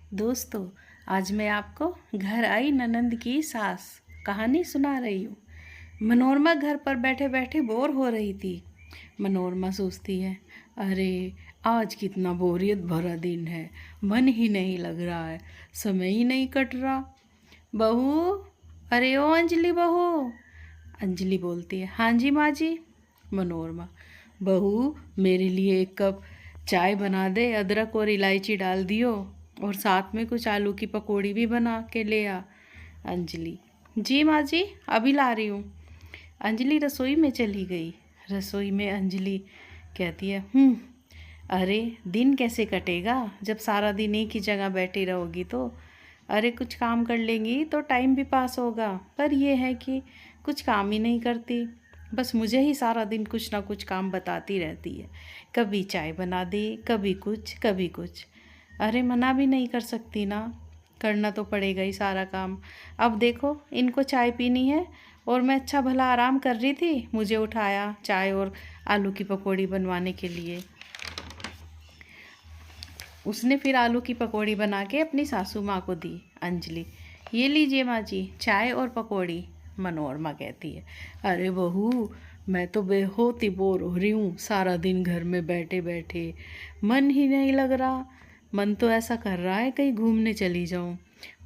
दोस्तों, आज मैं आपको घर आई ननंद की सास कहानी सुना रही हूँ। मनोरमा घर पर बैठे बैठे बोर हो रही थी। मनोरमा सोचती है, अरे आज कितना बोरियत भरा दिन है, मन ही नहीं लग रहा है, समय ही नहीं कट रहा। बहू, अरे ओ अंजलि बहू। अंजलि बोलती है, हाँ जी माँ जी। मनोरमा, बहू मेरे लिए एक कप चाय बना दे, अदरक और इलायची डाल दियो, और साथ में कुछ आलू की पकौड़ी भी बना के ले आ। अंजलि, जी माँ जी, अभी ला रही हूँ। अंजलि रसोई में चली गई। रसोई में अंजलि कहती है, अरे दिन कैसे कटेगा जब सारा दिन एक ही जगह बैठी रहोगी तो। अरे कुछ काम कर लेंगी तो टाइम भी पास होगा, पर यह है कि कुछ काम ही नहीं करती, बस मुझे ही सारा दिन कुछ ना कुछ काम बताती रहती है। कभी चाय बना दी, कभी कुछ कभी कुछ। अरे मना भी नहीं कर सकती ना, करना तो पड़ेगा ही सारा काम। अब देखो, इनको चाय पीनी है और मैं अच्छा भला आराम कर रही थी, मुझे उठाया चाय और आलू की पकौड़ी बनवाने के लिए। उसने फिर आलू की पकौड़ी बना के अपनी सासू माँ को दी। अंजलि, ये लीजिए माँ जी, चाय और पकौड़ी। मनोरमा कहती है, अरे बहू मैं तो बेहोत ही बोर हो रही हूँ, सारा दिन घर में बैठे बैठे मन ही नहीं लग रहा। मन तो ऐसा कर रहा है कहीं घूमने चली जाऊँ,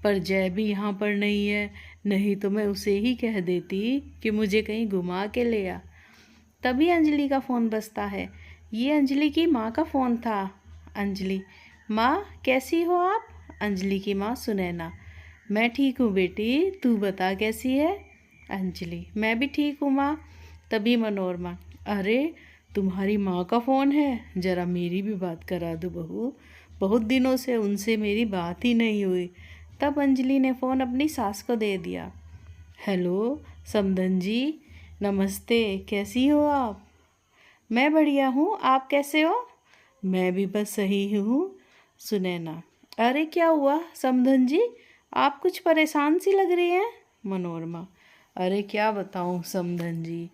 पर जय भी यहाँ पर नहीं है, नहीं तो मैं उसे ही कह देती कि मुझे कहीं घुमा के ले आ। तभी अंजलि का फ़ोन बजता है। ये अंजलि की माँ का फ़ोन था। अंजलि, माँ कैसी हो आप? अंजलि की माँ सुनैना, मैं ठीक हूँ बेटी, तू बता कैसी है? अंजलि, मैं भी ठीक हूँ माँ। तभी मनोरमा, अरे तुम्हारी माँ का फ़ोन है, ज़रा मेरी भी बात करा दो बहू, बहुत दिनों से उनसे मेरी बात ही नहीं हुई। तब अंजलि ने फ़ोन अपनी सास को दे दिया। हेलो समधन जी, नमस्ते, कैसी हो आप? मैं बढ़िया हूँ, आप कैसे हो? मैं भी बस सही हूँ। सुनैना, अरे क्या हुआ समधन जी, आप कुछ परेशान सी लग रही हैं? मनोरमा, अरे क्या बताऊँ समधन जी,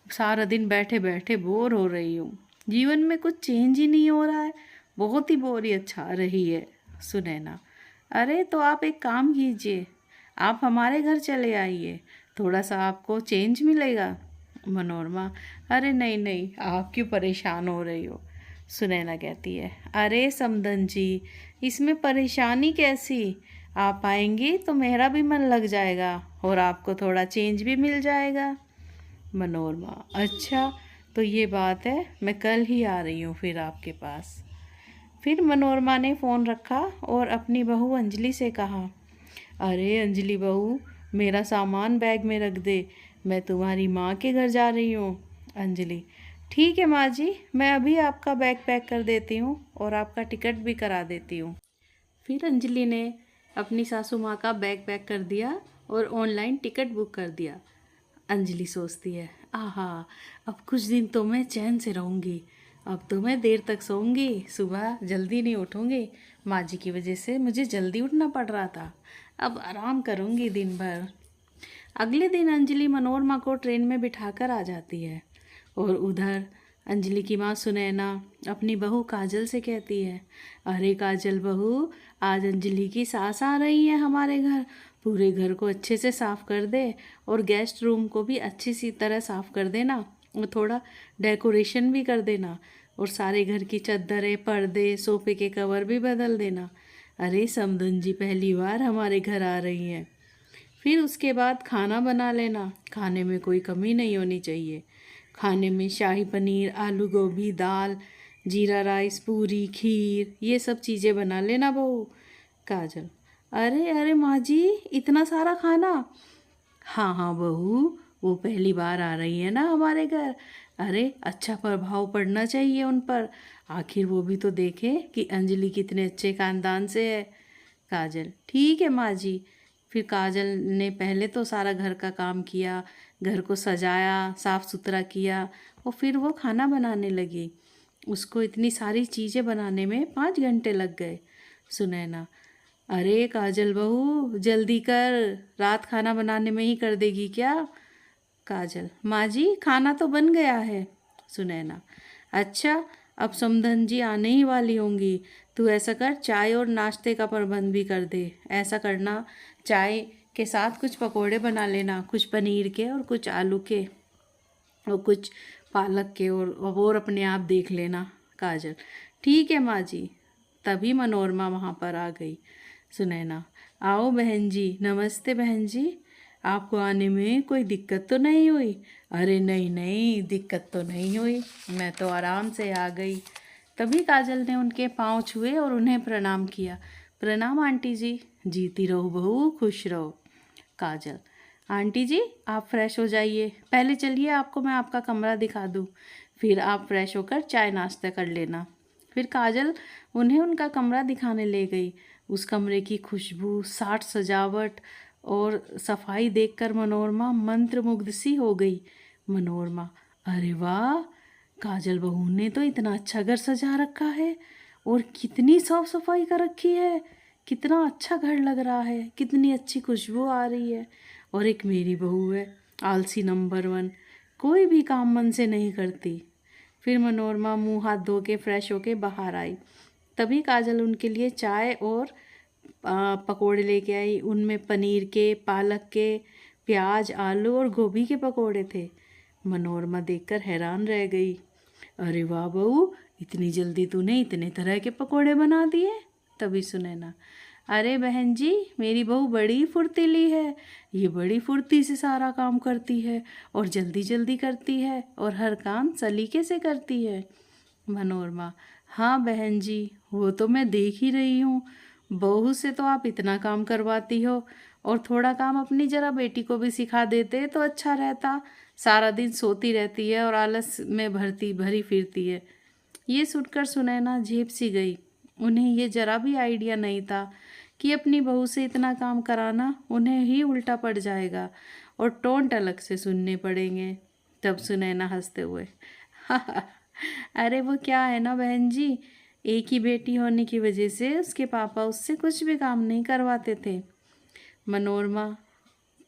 सारा दिन बैठे बैठे बोर हो रही हूँ, जीवन में कुछ चेंज ही नहीं हो रहा है, बहुत ही बोरियत छा रही है। सुनैना, अरे तो आप एक काम कीजिए, आप हमारे घर चले आइए, थोड़ा सा आपको चेंज मिलेगा। मनोरमा, अरे नहीं नहीं, आप क्यों परेशान हो रही हो? सुनैना कहती है, अरे समधन जी, इसमें परेशानी कैसी, आप आएंगी तो मेरा भी मन लग जाएगा और आपको थोड़ा चेंज भी मिल जाएगा। मनोरमा, अच्छा तो ये बात है, मैं कल ही आ रही हूँ फिर आपके पास। फिर मनोरमा ने फ़ोन रखा और अपनी बहू अंजलि से कहा, अरे अंजलि बहू, मेरा सामान बैग में रख दे, मैं तुम्हारी माँ के घर जा रही हूँ। अंजलि, ठीक है माँ जी, मैं अभी आपका बैग पैक कर देती हूँ और आपका टिकट भी करा देती हूँ। फिर अंजलि ने अपनी सासू माँ का बैग पैक कर दिया और ऑनलाइन टिकट बुक कर दिया। अंजलि सोचती है, आहा, अब कुछ दिन तो मैं चैन से रहूँगी, अब तो मैं देर तक सोऊंगी, सुबह जल्दी नहीं उठूँगी, माँ जी की वजह से मुझे जल्दी उठना पड़ रहा था, अब आराम करूँगी दिन भर। अगले दिन अंजलि मनोरमा को ट्रेन में बिठाकर आ जाती है और उधर अंजलि की माँ सुनैना अपनी बहू काजल से कहती है, अरे काजल बहू, आज अंजलि की सास आ रही है हमारे घर, पूरे घर को अच्छे से साफ़ कर दे और गेस्ट रूम को भी अच्छी सी तरह साफ़ कर देना और थोड़ा डेकोरेशन भी कर देना और सारे घर की चद्दरें, पर्दे, सोफे के कवर भी बदल देना। अरे समधन जी पहली बार हमारे घर आ रही हैं। फिर उसके बाद खाना बना लेना, खाने में कोई कमी नहीं होनी चाहिए। खाने में शाही पनीर, आलू गोभी, दाल, जीरा राइस, पूरी, खीर, ये सब चीज़ें बना लेना बहू। काजल, अरे अरे माँ जी, इतना सारा खाना? हाँ हाँ बहू, वो पहली बार आ रही है ना हमारे घर, अरे अच्छा प्रभाव पड़ना चाहिए उन पर, आखिर वो भी तो देखे कि अंजलि कितने अच्छे खानदान से है। काजल, ठीक है माँ जी। फिर काजल ने पहले तो सारा घर का काम किया, घर को सजाया, साफ सुथरा किया और फिर वो खाना बनाने लगी। उसको इतनी सारी चीज़ें बनाने में 5 घंटे लग गए। सुनैना, अरे काजल बहू जल्दी कर, रात खाना बनाने में ही कर देगी क्या? काजल, माँ जी खाना तो बन गया है। सुनैना, अच्छा अब समधन जी आने ही वाली होंगी, तू ऐसा कर, चाय और नाश्ते का प्रबंध भी कर दे। ऐसा करना, चाय के साथ कुछ पकोड़े बना लेना, कुछ पनीर के और कुछ आलू के और कुछ पालक के, और अपने आप देख लेना। काजल, ठीक है माँ जी। तभी मनोरमा वहाँ पर आ गई। सुनैना, आओ बहन जी। नमस्ते बहन जी, आपको आने में कोई दिक्कत तो नहीं हुई? अरे नहीं नहीं, दिक्कत तो नहीं हुई, मैं तो आराम से आ गई। तभी काजल ने उनके पाँव छुए और उन्हें प्रणाम किया। प्रणाम आंटी जी। जीती रहो बहू, खुश रहो। काजल, आंटी जी आप फ्रेश हो जाइए, पहले चलिए आपको मैं आपका कमरा दिखा दूँ, फिर आप फ्रेश होकर चाय नाश्ता कर लेना। फिर काजल उन्हें उनका कमरा दिखाने ले गई। उस कमरे की खुशबू, साज सजावट और सफाई देखकर मनोरमा मंत्रमुग्ध सी हो गई। मनोरमा, अरे वाह, काजल बहू ने तो इतना अच्छा घर सजा रखा है और कितनी साफ सफाई कर रखी है। कितना अच्छा घर लग रहा है, कितनी अच्छी खुशबू आ रही है। और एक मेरी बहू है, आलसी नंबर 1, कोई भी काम मन से नहीं करती। फिर मनोरमा मुंह हाथ धो के फ्रेश होके बाहर आई। तभी काजल उनके लिए चाय और पकोड़े लेके आई। उनमें पनीर के, पालक के, प्याज, आलू और गोभी के पकोड़े थे। मनोरमा देखकर हैरान रह गई। अरे वाह बहू, इतनी जल्दी तूने इतने तरह के पकोड़े बना दिए। तभी सुनैना, अरे बहन जी, मेरी बहू बड़ी फुर्तीली है, ये बड़ी फुर्ती से सारा काम करती है और जल्दी जल्दी करती है और हर काम सलीके से करती है। मनोरमा, हाँ बहन जी, वो तो मैं देख ही रही हूँ। बहू से तो आप इतना काम करवाती हो, और थोड़ा काम अपनी जरा बेटी को भी सिखा देते तो अच्छा रहता। सारा दिन सोती रहती है और आलस में भरी फिरती है। ये सुनकर सुनैना झेप सी गई। उन्हें ये जरा भी आइडिया नहीं था कि अपनी बहू से इतना काम कराना उन्हें ही उल्टा पड़ जाएगा और टोंट अलग से सुनने पड़ेंगे। तब सुनैना हंसते हुए, अरे वो क्या है ना बहन जी, एक ही बेटी होने की वजह से उसके पापा उससे कुछ भी काम नहीं करवाते थे। मनोरमा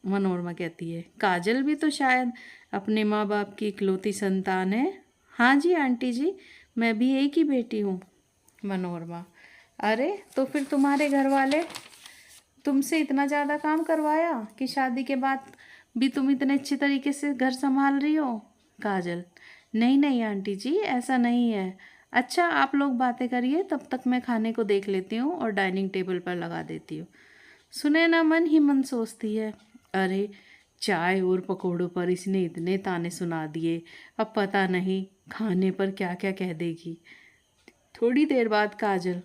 मनोरमा कहती है, काजल भी तो शायद अपने माँ बाप की इकलौती संतान है। हाँ जी आंटी जी, मैं भी एक ही बेटी हूँ। मनोरमा, अरे तो फिर तुम्हारे घर वाले तुमसे इतना ज़्यादा काम करवाया कि शादी के बाद भी तुम इतने अच्छे तरीके से घर संभाल रही हो? काजल, नहीं नहीं आंटी जी, ऐसा नहीं है। अच्छा आप लोग बातें करिए, तब तक मैं खाने को देख लेती हूँ और डाइनिंग टेबल पर लगा देती हूँ। सुनैना मन ही मन सोचती है, अरे चाय और पकौड़ों पर इसने इतने ताने सुना दिए, अब पता नहीं खाने पर क्या क्या कह देगी। थोड़ी देर बाद काजल,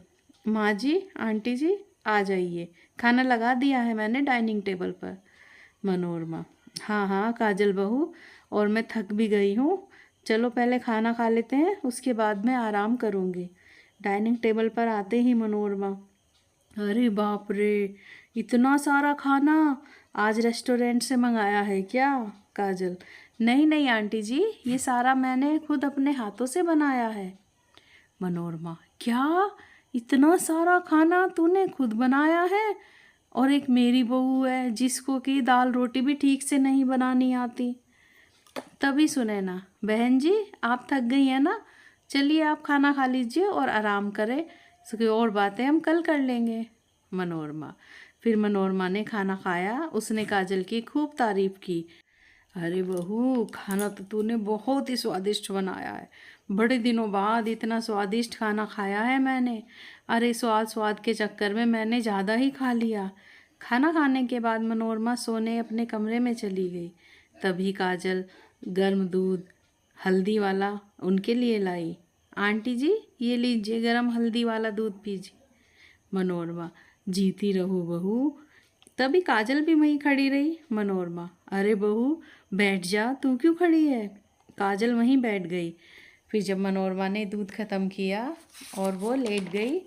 माँ जी, आंटी जी आ जाइए, खाना लगा दिया है मैंने डाइनिंग टेबल पर। मनोरमा, हाँ हाँ काजल बहू, और मैं थक भी गई हूँ, चलो पहले खाना खा लेते हैं, उसके बाद मैं आराम करूँगी। डाइनिंग टेबल पर आते ही मनोरमा, अरे बाप रे, इतना सारा खाना, आज रेस्टोरेंट से मंगाया है क्या? काजल, नहीं नहीं आंटी जी, ये सारा मैंने खुद अपने हाथों से बनाया है। मनोरमा, क्या, इतना सारा खाना तूने खुद बनाया है? और एक मेरी बहू है जिसको कि दाल रोटी भी ठीक से नहीं बनानी आती। तभी सुनैना, बहन जी आप थक गई हैं ना, चलिए आप खाना खा लीजिए और आराम करें, इसकी और बातें हम कल कर लेंगे। मनोरमा, फिर मनोरमा ने खाना खाया। उसने काजल की खूब तारीफ की। अरे बहू, खाना तो तूने बहुत ही स्वादिष्ट बनाया है, बड़े दिनों बाद इतना स्वादिष्ट खाना खाया है मैंने। अरे स्वाद स्वाद के चक्कर में मैंने ज़्यादा ही खा लिया। खाना खाने के बाद मनोरमा सोने अपने कमरे में चली गई। तभी काजल गर्म दूध हल्दी वाला उनके लिए लाई। आंटी जी ये लीजिए गर्म हल्दी वाला दूध पीजिए। मनोरमा, जीती रहो बहू। तभी काजल भी वहीं खड़ी रही। मनोरमा, अरे बहू बैठ जा, तू क्यों खड़ी है? काजल वहीं बैठ गई। फिर जब मनोरमा ने दूध ख़त्म किया और वो लेट गई,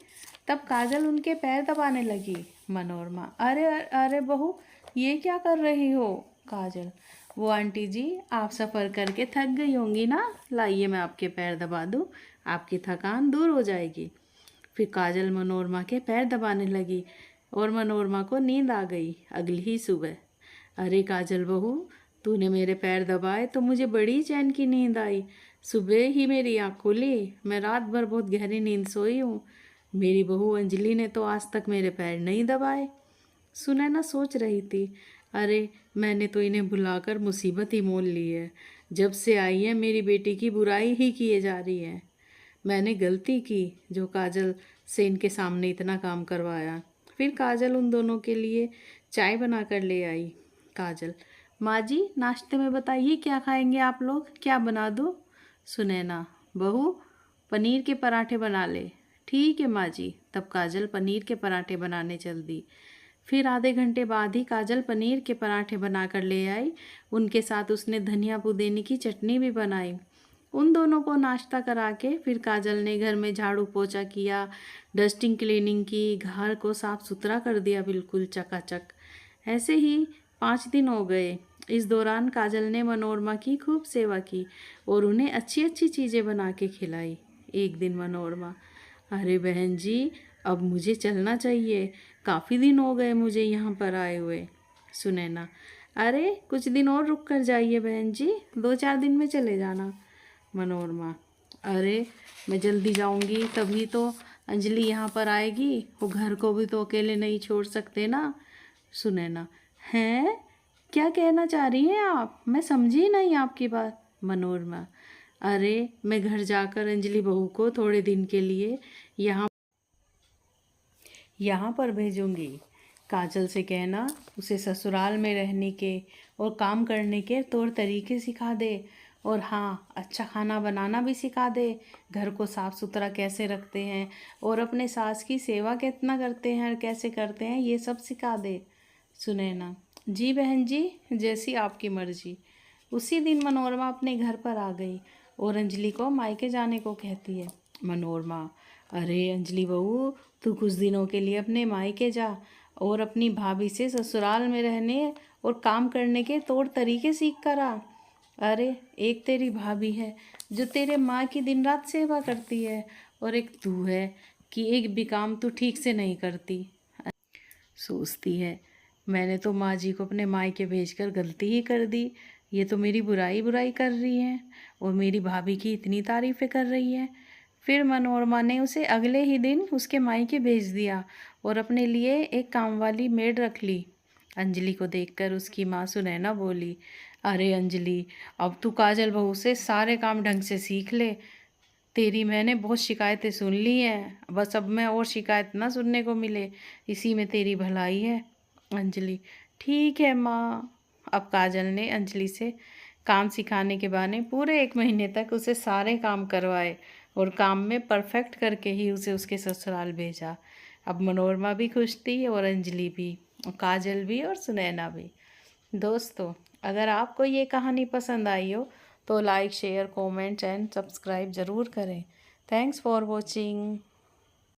तब काजल उनके पैर दबाने लगी। मनोरमा, अरे अरे बहू ये क्या कर रही हो? काजल, वो आंटी जी आप सफ़र करके थक गई होंगी ना, लाइए मैं आपके पैर दबा दूँ, आपकी थकान दूर हो जाएगी। फिर काजल मनोरमा के पैर दबाने लगी और मनोरमा को नींद आ गई। अगली ही सुबह, अरे काजल बहू, तूने मेरे पैर दबाए तो मुझे बड़ी चैन की नींद आई। सुबह ही मेरी आँख खुली, मैं रात भर बहुत गहरी नींद सोई हूँ। मेरी बहू अंजलि ने तो आज तक मेरे पैर नहीं दबाए। सुनैना सोच रही थी, अरे मैंने तो इन्हें बुलाकर मुसीबत ही मोल ली है। जब से आई है मेरी बेटी की बुराई ही किए जा रही है। मैंने गलती की जो काजल से इनके सामने इतना काम करवाया। फिर काजल उन दोनों के लिए चाय बना कर ले आई। काजल, माँ जी नाश्ते में बताइए क्या खाएंगे आप लोग, क्या बना दूँ? सुनैना, बहू पनीर के पराठे बना ले। ठीक है माँ जी। तब काजल पनीर के पराठे बनाने चल दी। फिर आधे घंटे बाद ही काजल पनीर के पराठे बनाकर ले आई। उनके साथ उसने धनिया पुदीने की चटनी भी बनाई। उन दोनों को नाश्ता करा के फिर काजल ने घर में झाड़ू पोछा किया, डस्टिंग क्लीनिंग की, घर को साफ सुथरा कर दिया बिल्कुल चकाचक। ऐसे ही 5 दिन हो गए। इस दौरान काजल ने मनोरमा की खूब सेवा की और उन्हें अच्छी अच्छी चीज़ें बना के खिलाई। एक दिन मनोरमा, अरे बहन जी अब मुझे चलना चाहिए, काफ़ी दिन हो गए मुझे यहाँ पर आए हुए। सुनैना, अरे कुछ दिन और रुक कर जाइए बहन जी, 2-4 दिन में चले जाना। मनोरमा, अरे मैं जल्दी जाऊँगी तभी तो अंजलि यहाँ पर आएगी, वो घर को भी तो अकेले नहीं छोड़ सकते ना। सुनैना, हैं क्या कहना चाह रही हैं आप, मैं समझी नहीं आपकी बात। मनोरमा, अरे मैं घर जाकर अंजलि बहू को थोड़े दिन के लिए यहाँ पर भेजूंगी। काजल से कहना उसे ससुराल में रहने के और काम करने के तौर तरीके सिखा दे, और हाँ अच्छा खाना बनाना भी सिखा दे, घर को साफ़ सुथरा कैसे रखते हैं और अपने सास की सेवा कितना करते हैं और कैसे करते हैं ये सब सिखा दे। सुनैना, जी बहन जी जैसी आपकी मर्जी। उसी दिन मनोरमा अपने घर पर आ गई और अंजलि को मायके जाने को कहती है। मनोरमा, अरे अंजलि बहू तू कुछ दिनों के लिए अपने मायके जा और अपनी भाभी से ससुराल में रहने और काम करने के तौर तरीके सीख कर आ। अरे एक तेरी भाभी है जो तेरे माँ की दिन रात सेवा करती है, और एक तू है कि एक भी काम तू ठीक से नहीं करती। सोचती है मैंने तो माँ जी को अपने मायके भेजकर गलती ही कर दी, ये तो मेरी बुराई बुराई कर रही है और मेरी भाभी की इतनी तारीफ़ें कर रही है। फिर मनोरमा ने उसे अगले ही दिन उसके मायके भेज दिया और अपने लिए एक काम वाली मेड रख ली। अंजलि को देखकर उसकी माँ सुनैना बोली, अरे अंजलि अब तू काजल बहू से सारे काम ढंग से सीख ले। तेरी मैंने बहुत शिकायतें सुन ली हैं, बस अब मैं और शिकायत ना सुनने को मिले, इसी में तेरी भलाई है। अंजलि, ठीक है माँ। अब काजल ने अंजलि से काम सिखाने के बहाने पूरे 1 महीने तक उसे सारे काम करवाए और काम में परफेक्ट करके ही उसे उसके ससुराल भेजा। अब मनोरमा भी खुश थी और अंजलि भी और काजल भी और सुनैना भी। दोस्तों अगर आपको ये कहानी पसंद आई हो तो like share comments and subscribe ज़रूर करें। Thanks for watching.